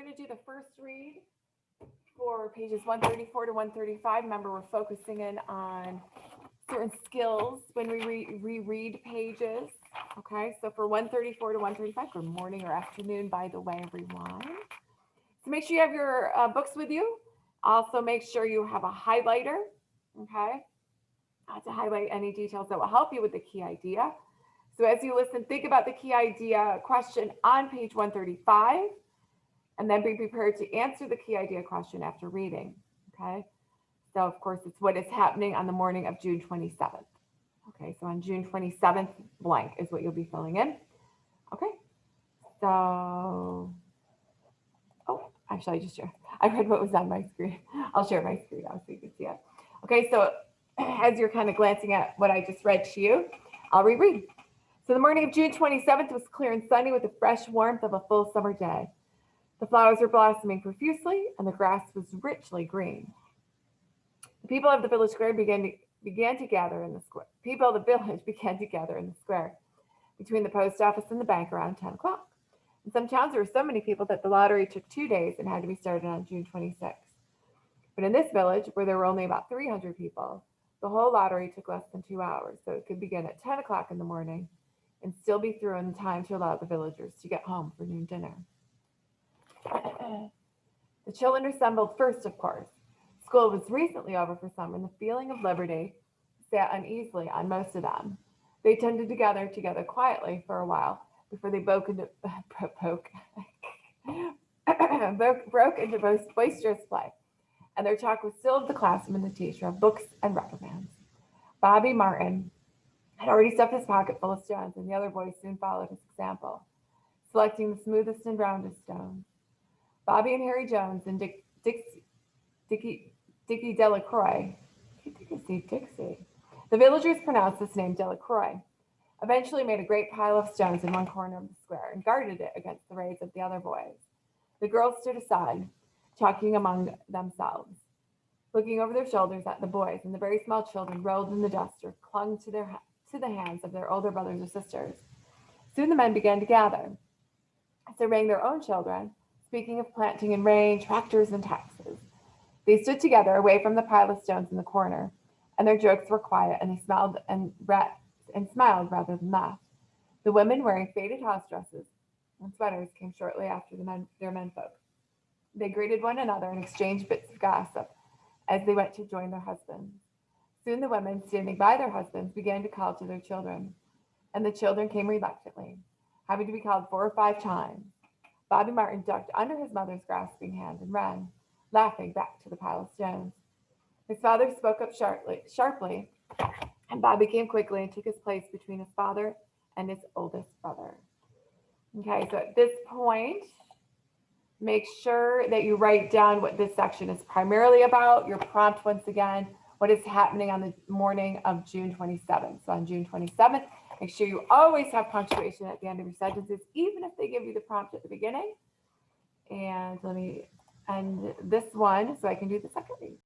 going to do the first read for pages 134 to 135. Remember, we're focusing in on certain skills when we reread pages. Okay, so for 134 to 135, good morning or afternoon, by the way, everyone. So make sure you have your books with you. Also, make sure you have a highlighter, okay, to highlight any details that will help you with the key idea. So as you listen, think about the key idea question on page 135, and then be prepared to answer the key idea question after reading, okay? So of course, it's what is happening on the morning of June 27th. Okay, so on June 27th, blank is what you'll be filling in. Okay, so, oh, actually, I read what was on my screen. I'll share my screen now so you can see it. Okay, so as you're kind of glancing at what I just read to you, I'll reread. So the morning of June 27th was clear and sunny with the fresh warmth of a full summer day. The flowers were blossoming profusely and the grass was richly green. The people of the village square began to gather in the square. People of the village began to gather in the square between the post office and the bank around 10 o'clock. In some towns, there were so many people that the lottery took 2 days and had to be started on June 26th. But in this village, where there were only about 300 people, the whole lottery took less than 2 hours, so it could begin at 10 o'clock in the morning and still be through in time to allow the villagers to get home for noon dinner. The children assembled first, of course. School was recently over for some, and the feeling of liberty sat uneasily on most of them. They tended to gather together quietly for a while before they broke into most boisterous play, and their talk was still of the classroom and the teacher, of books and reprimands. Bobby Martin had already stuffed his pocket full of stones, and the other boys soon followed his example, selecting the smoothest and roundest stones. Bobby and Harry Jones and Dickie Delacroix, Dixie. The villagers pronounced this name Delacroix, eventually made a great pile of stones in one corner of the square and guarded it against the raids of the other boys. The girls stood aside, talking among themselves, looking over their shoulders at the boys, and the very small children rolled in the dust or clung to the hands of their older brothers or sisters. Soon the men began to gather, surveying their own children, speaking of planting and rain, tractors and taxes. They stood together away from the pile of stones in the corner, and their jokes were quiet, and they smiled rather than laughed. The women, wearing faded house dresses and sweaters, came shortly after their menfolk. They greeted one another and exchanged bits of gossip as they went to join their husbands. Soon the women, standing by their husbands, began to call to their children, and the children came reluctantly, having to be called 4 or 5 times. Bobby Martin ducked under his mother's grasping hand and ran, laughing, back to the pile of stones. His father spoke up sharply, and Bobby came quickly and took his place between his father and his oldest brother. Okay, so at this point, make sure that you write down what this section is primarily about. Your prompt, once again, what is happening on the morning of June 27th. So on June 27th, make sure you always have punctuation at the end of your sentences, even if they give you the prompt at the beginning. And let me end this one so I can do the second read.